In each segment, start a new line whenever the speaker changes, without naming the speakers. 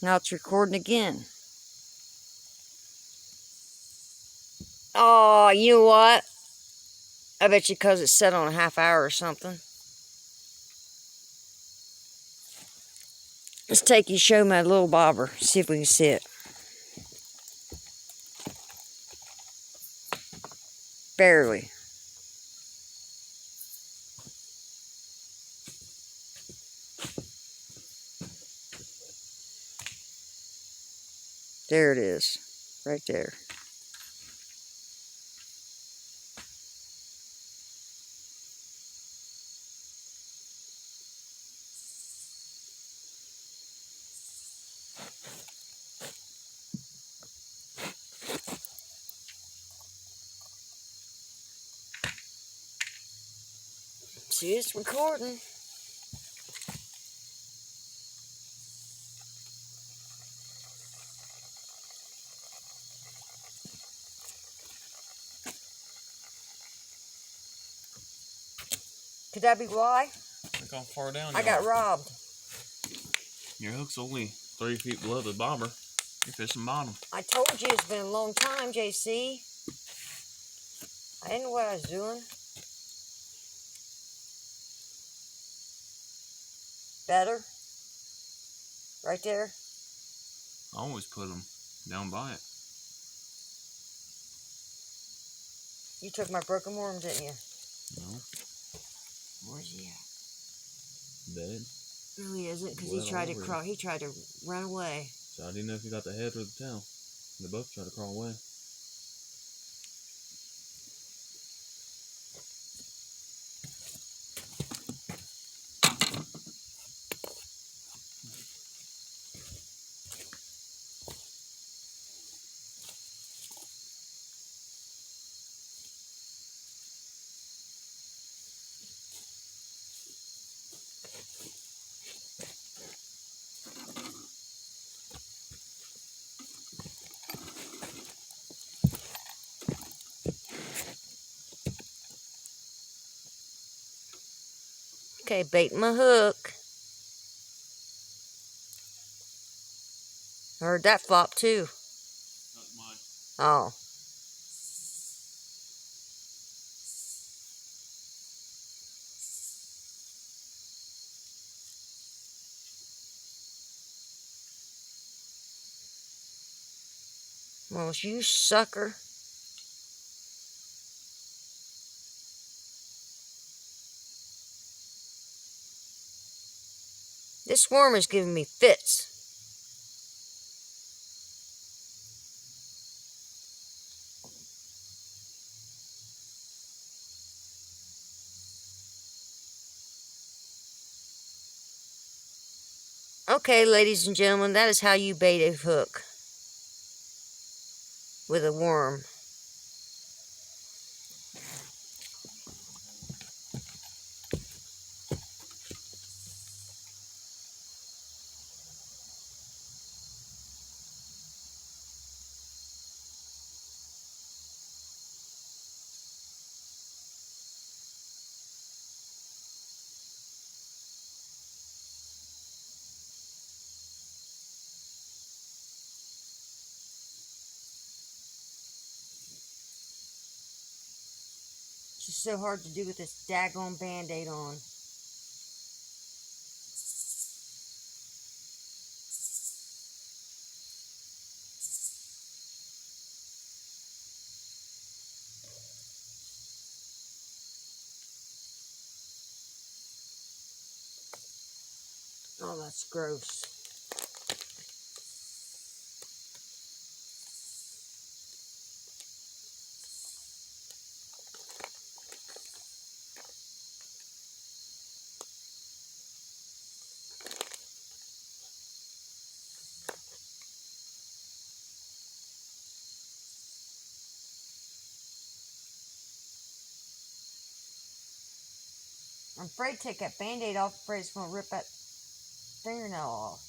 Now it's recording again. Oh, you know what? I bet you because it's set on a half hour or something. Let's take you show my little bobber. See if we can see it. Barely. There it is. Right there. See, it's recording. Could that be why?
Look how far down
I got robbed.
Your hook's only 3 feet below the bobber. You're fishing bottom.
I told you it's been a long time, JC. I didn't know what I was doing. Better? Right there?
I always put them down by it.
You took my broken worm, didn't you?
No.
Where's he at?
Dead.
No, he isn't, because he tried to crawl. He tried to run away.
So I didn't know if you got the head or the tail. They both tried to crawl away.
Okay, baiting my hook. I heard that flop too.
That's mine.
Oh. Well, you sucker. This worm is giving me fits. Okay, ladies and gentlemen, that is how you bait a hook with a worm. It's just so hard to do with this daggone Band-Aid on. Oh, that's gross. I'm afraid to take that Band-Aid off, afraid it's going to rip that fingernail off.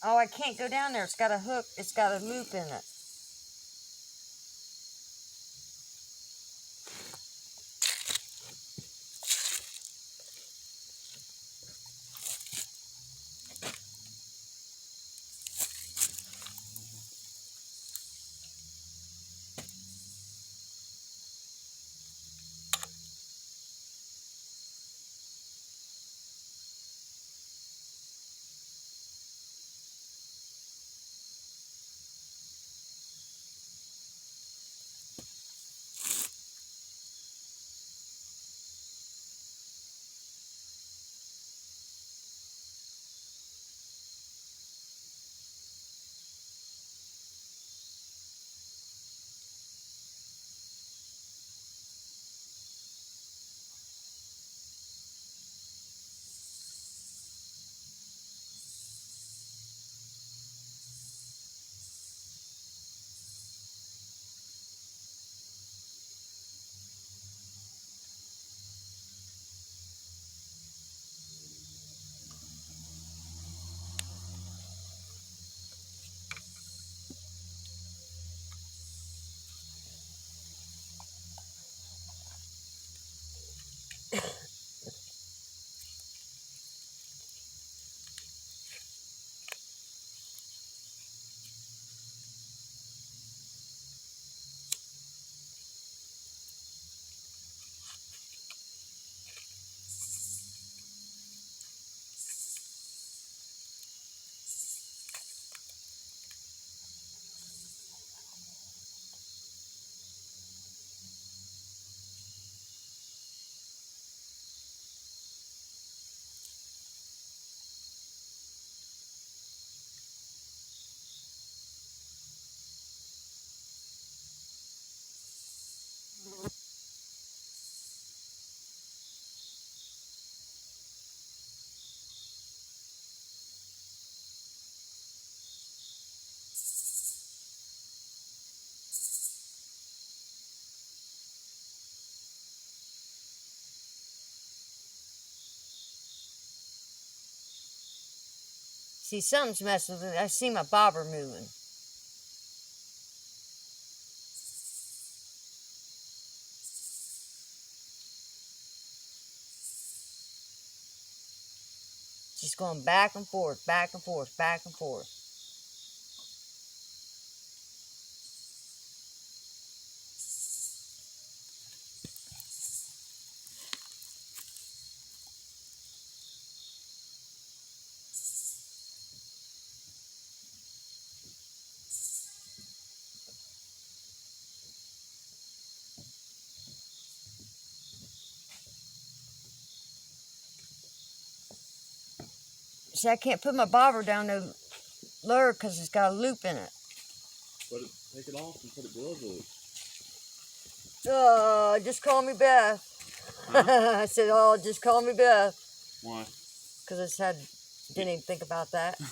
Oh, I can't go down there. It's got a hook. It's got a loop in it. See, something's messing with it. I see my bobber moving. Just going back and forth, back and forth, back and forth. See, I can't put my bobber down no lower because it's got a loop in it.
Take it off and put it below the loop.
Just call me Beth.
Huh?
I said, just call me Beth.
Why?
Because I said, didn't even think about that.
Dummy.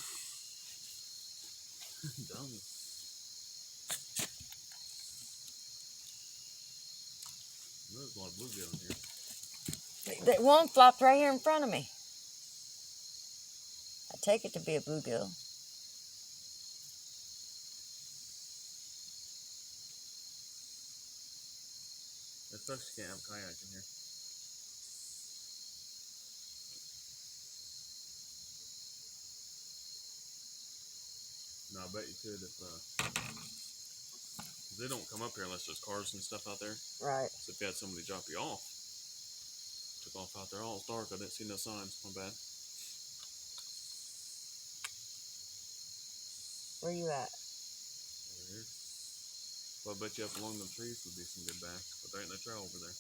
There's a lot of bluegill in here.
That one flopped right here in front of me. I take it to be a bluegill.
Especially can't have a kayak in here. No, I bet you could if they don't come up here unless there's cars and stuff out there.
Right.
So if you had somebody drop you off, took off out there, it's dark. I didn't see no signs. My bad.
Where you at?
Over here. Well, I bet you up along them trees would be some good bass, but there ain't no trail over there.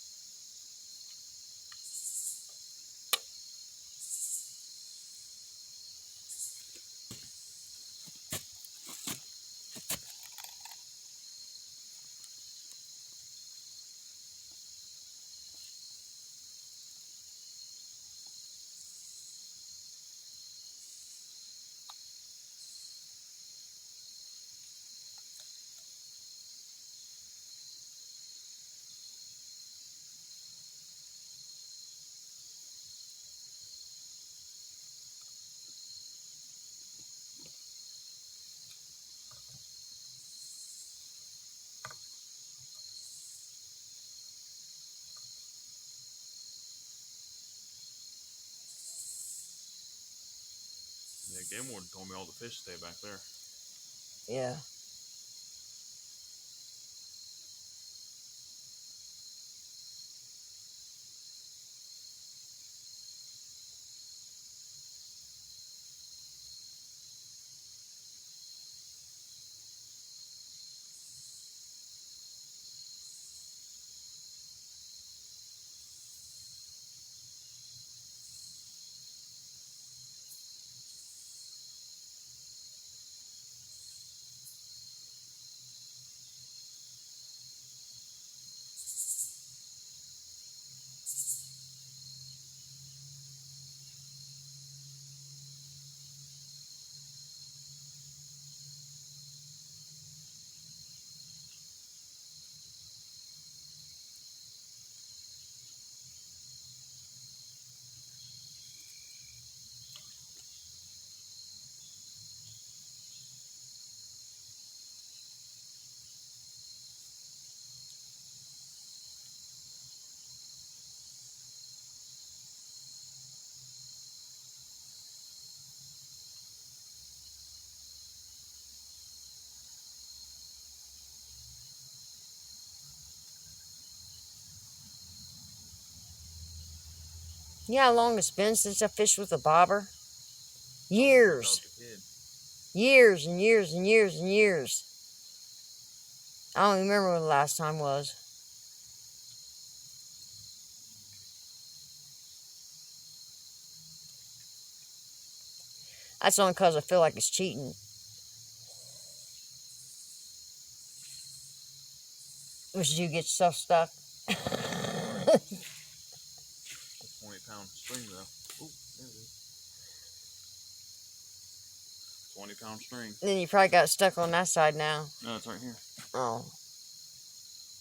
game warden told me all the fish stay back there.
Yeah. You know how long it's been since I fished with a bobber? Years. Years and years and years and years. I don't even remember when the last time was. That's only because I feel like it's cheating. Wish you get yourself stuck.
20-pound string though. Oh, there it is. 20-pound string.
Then you probably got stuck on that side now.
No, it's right here.
Oh.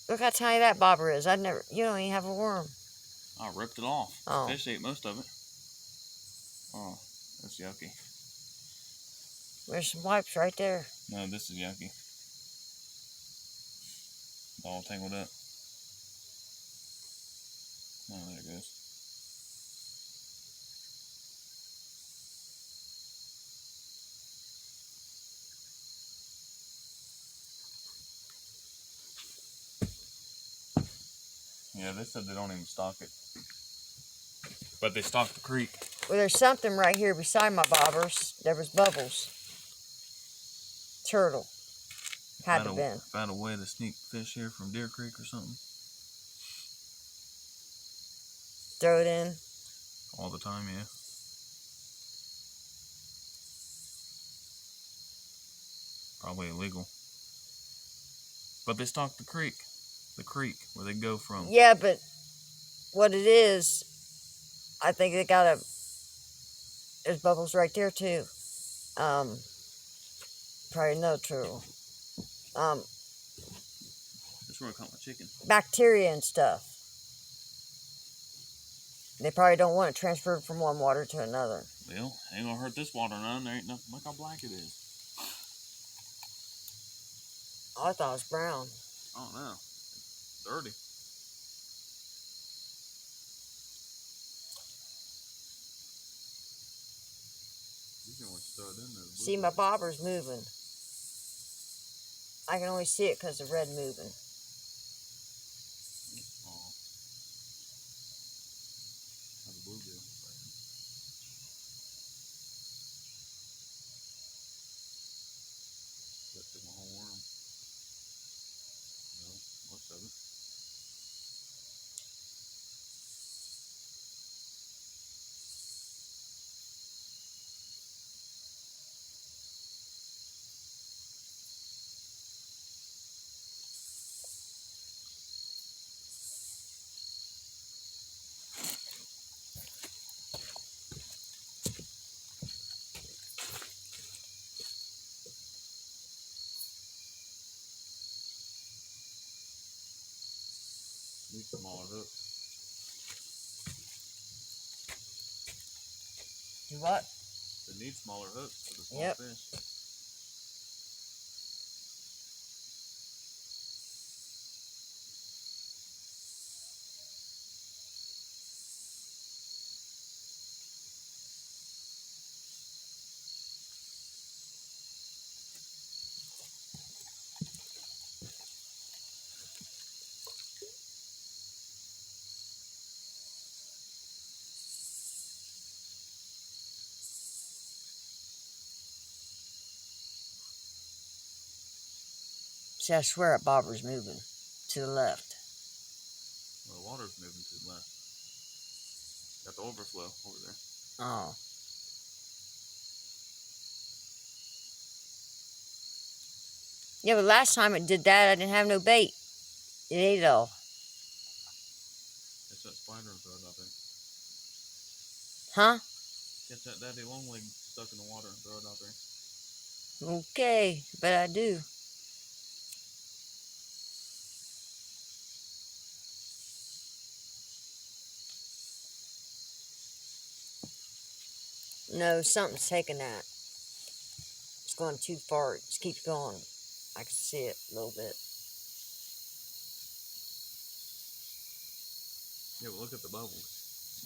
Look how tiny that bobber is. You don't even have a worm.
I ripped it off.
Oh.
Fish ate most of it. Oh, that's yucky.
There's some wipes right there.
No, this is yucky. It's all tangled up. Oh, there it goes. Yeah, they said they don't even stock it. But they stock the creek.
Well, there's something right here beside my bobbers. There was bubbles. Turtle. Had to been.
Found a way to sneak fish here from Deer Creek or something.
Throw it in.
All the time, yeah. Probably illegal. But they stock the creek. The creek where they go from.
Yeah, but what it is, I think they got there's bubbles right there too. Probably no turtle.
That's where I caught my chicken.
Bacteria and stuff. They probably don't want it transferred from one water to another.
Well, ain't gonna hurt this water none. There ain't nothing. Look how black it is.
Oh, I thought it was brown.
Oh no, it's dirty. You can only throw it in there.
See, my bobber's moving. I can only see it because the red moving.
Oh, that's a bluegill. That took my whole worm. No, most of it. Need smaller hooks.
Do what?
They need smaller hooks for the small
Yep.
fish.
See, I swear that bobber's moving to the left.
Well, the water's moving to the left. Got the overflow over there.
Oh. Yeah, but last time it did that, I didn't have no bait. It ate it all.
Catch that spider and throw it out there.
Huh?
Catch that daddy long leg stuck in the water and throw it out there.
Okay, but I do. No, something's taking that. It's going too far. It just keeps going. I can see it a little bit.
Yeah, but look at the bubbles.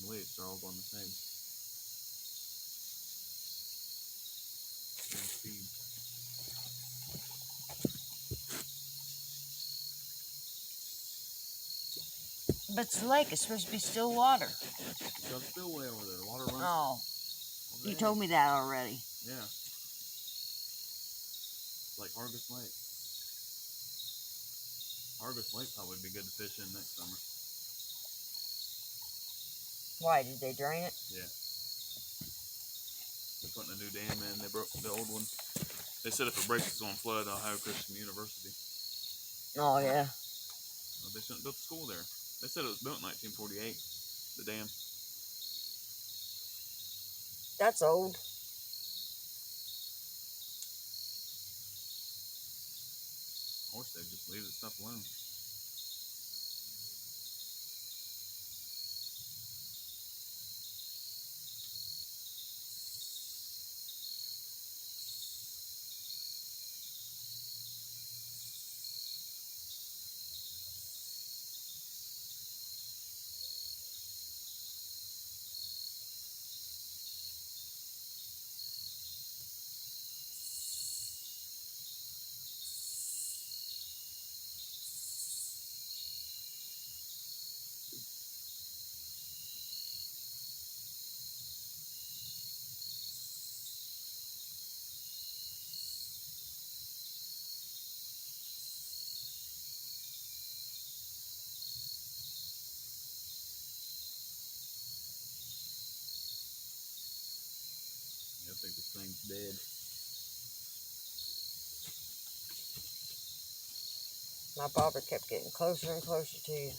The leaves are all going the same. Same speed.
But it's a lake. It's supposed to be still water.
It's got a spillway over there. The water runs.
Oh,
over
you
there.
told me that already.
Yeah. Like Argus Lake. Argus Lake probably would be good to fish in next summer.
Why, did they drain it?
Yeah. They're putting a new dam in. They broke the old one. They said if it breaks, it's going to flood Ohio Christian University.
Oh, yeah.
Well, they shouldn't have built the school there. They said it was built in 1948, the dam.
That's old.
I wish they'd just leave that stuff alone. I think this thing's dead.
My bobber kept getting closer and closer to you.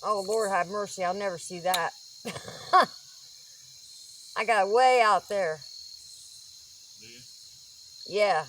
Oh, Lord have mercy. I'll never see that. I got way out there.
Do you?
Yeah.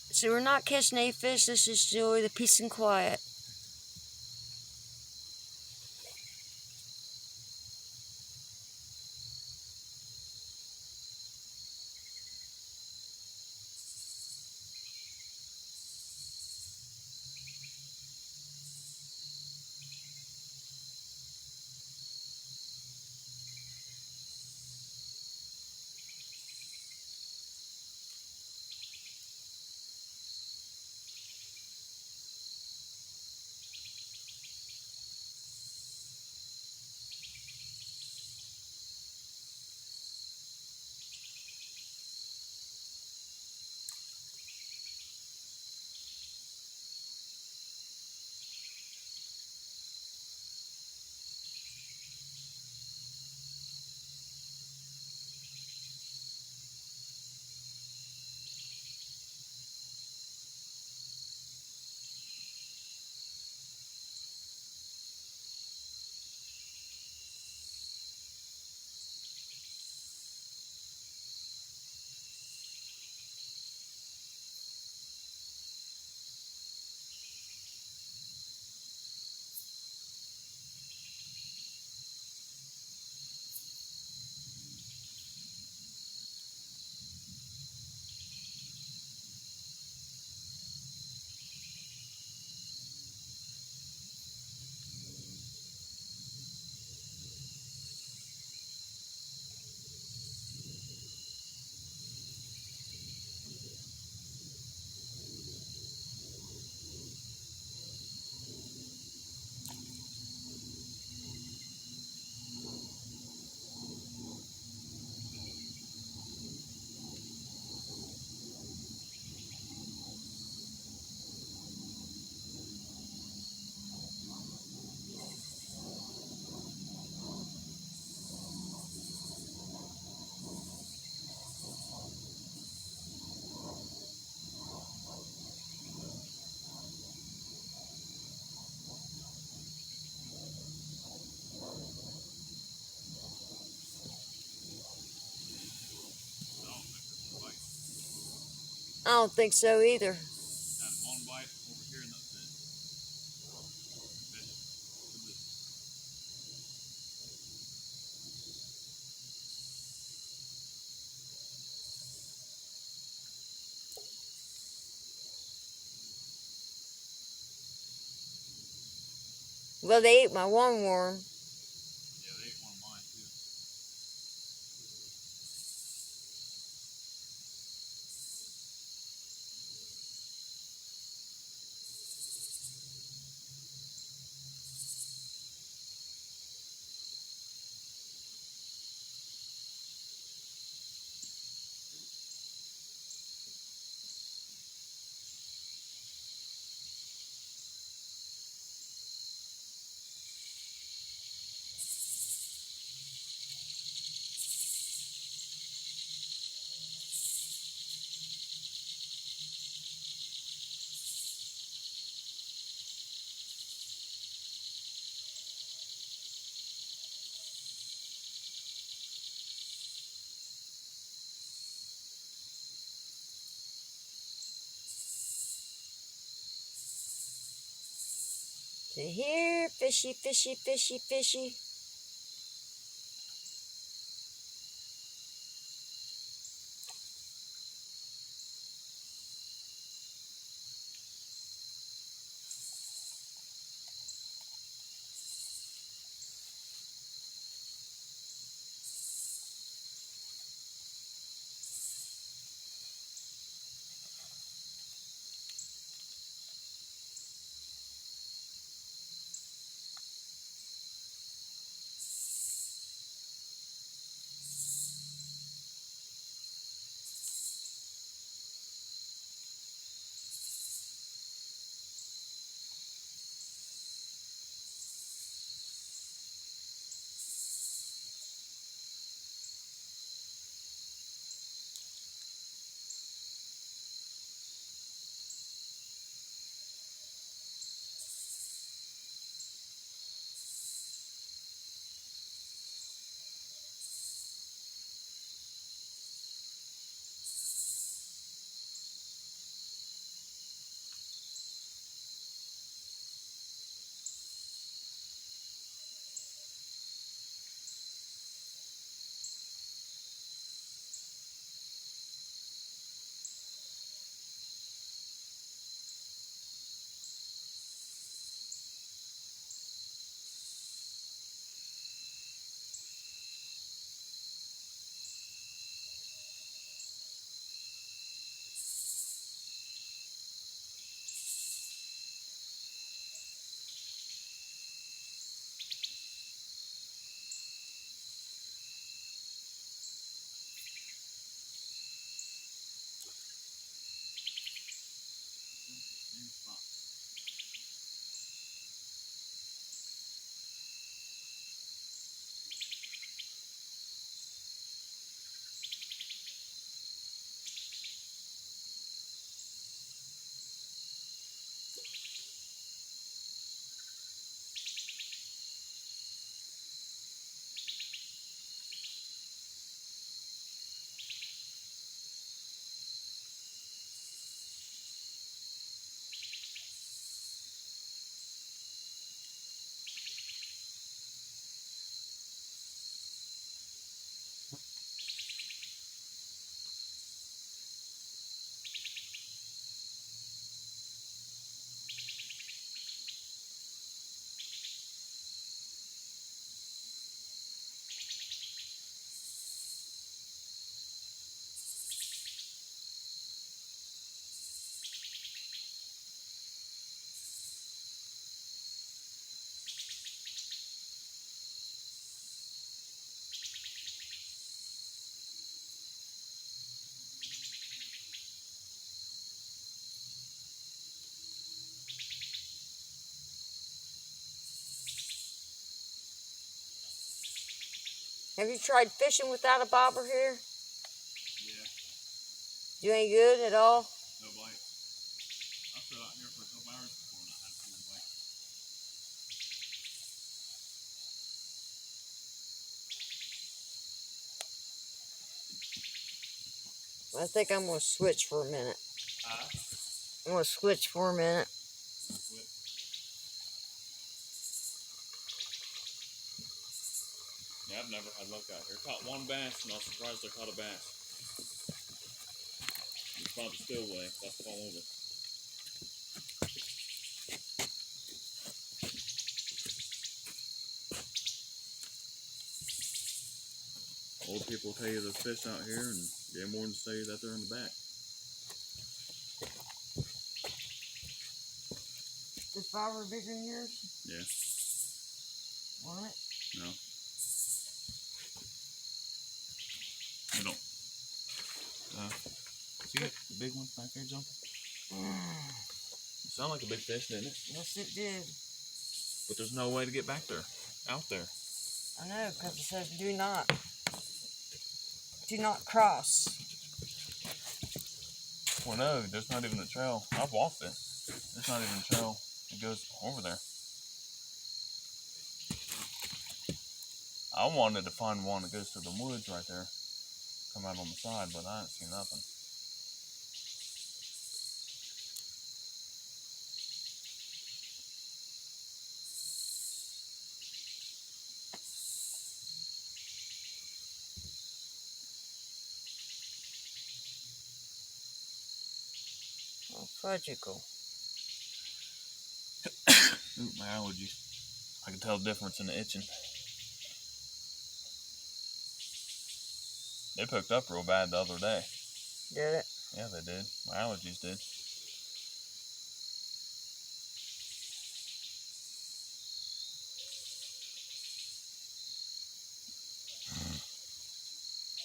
So we're not catching any fish. Let's just enjoy the peace and quiet. I don't think so either.
Had one bite over here and that's it. Fish.
Well, they ate my one worm.
Yeah, they ate one of mine too.
To here, fishy, fishy, fishy, fishy.
Same spot.
Have you tried fishing without a bobber here?
Yeah,
You ain't good at all?
no bites. I sat out here for a couple hours before and I had a single bite.
I think I'm going to switch for a minute. I'm gonna switch for a minute.
Yeah, I've never had luck out here. Caught one bass, and I was surprised I caught a bass. It's by the spillway. That's all over. Old people tell you there's fish out here, and game wardens tell you that they're in the back.
This bobber bigger than yours?
Yeah.
Want it?
No. You don't. See it? The big one's back there jumping? It sounded like a big fish, didn't it?
Yes, it did.
But there's no way to get back there. Out there.
I know, because it says do not cross.
Well, no, there's not even a trail. I've walked it. There's not even a trail. It goes over there. I wanted to find one that goes to the woods right there. Come out on the side, but I didn't see nothing.
Oh, fudgicle.
Ooh, my allergies. I can tell the difference in the itching. They picked up real bad the other day.
Did it?
Yeah, they did. My allergies did.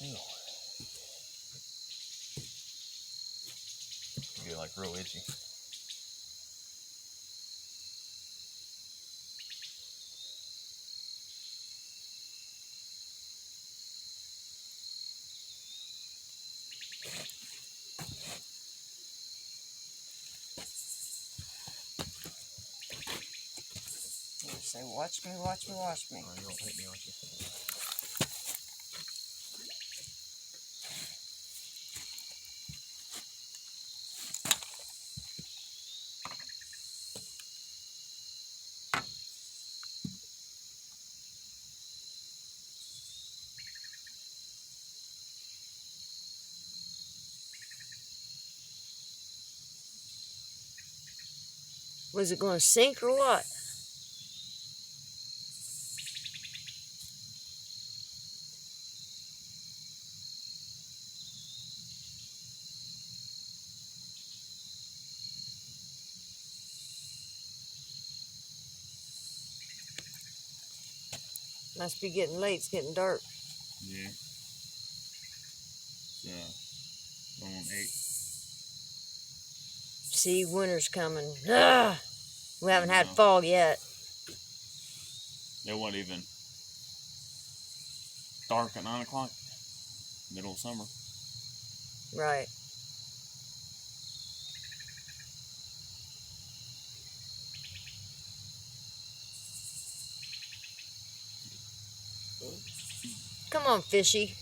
Ew. You get like real itchy.
You say, watch me, watch me, watch me.
Oh, you don't hit me, aren't you?
Was it going to sink or what? Must be getting late. It's getting dark.
Yeah. Going on 8.
See, winter's coming. Ugh! We haven't had
No.
fall yet.
It wasn't even dark at 9 o'clock. Middle of summer.
Right. Come on, fishy.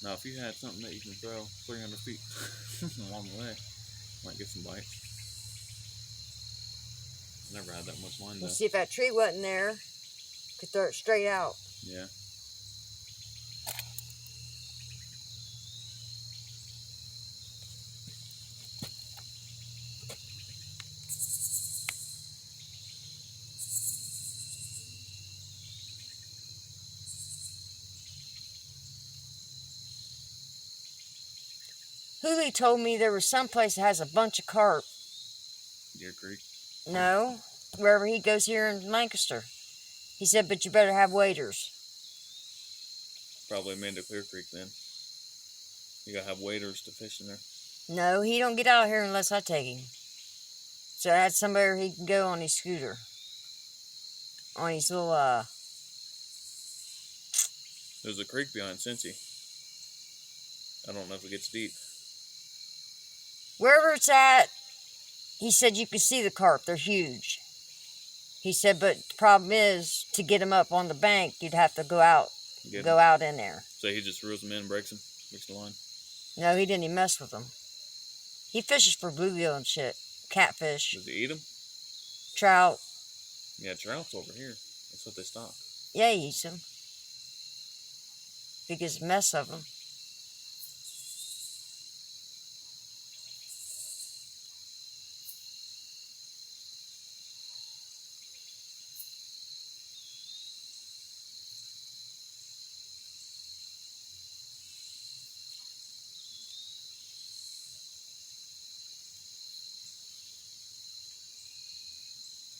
Now, if you had something that you can throw 300 feet along the way, might get some bites. Never had that much line though.
Let's see if that tree wasn't there. Could throw it straight out.
Yeah.
Hooley told me there was some place that has a bunch of carp.
Deer Creek.
No, wherever he goes here in Lancaster. He said, but you better have waders.
Probably Amanda Clear Creek then. You gotta have waders to fish in there.
No, he don't get out here unless I take him. So I had somebody where he can go on his scooter. On his little,
There's a creek behind Cincy. I don't know if it gets deep.
Wherever it's at, he said you can see the carp. They're huge. He said, but the problem is, to get them up on the bank, you'd have to go out in there.
So he just reels them in and breaks the line?
No, he didn't even mess with them. He fishes for bluegill and shit. Catfish.
Does he eat them?
Trout.
Yeah, trout's over here. That's what they stock.
Yeah, he eats them. He gets a mess of them.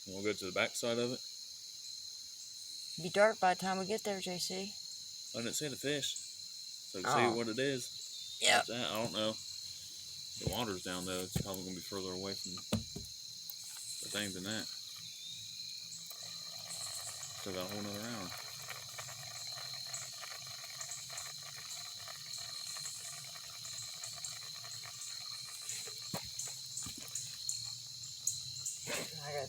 We'll go to the back side of it.
It'll be dark by the time we get there, JC.
I didn't see the fish. So to see what it is.
Yeah.
I don't know. The water's down though. It's probably gonna be further away from the thing than that. Still got a whole nother hour.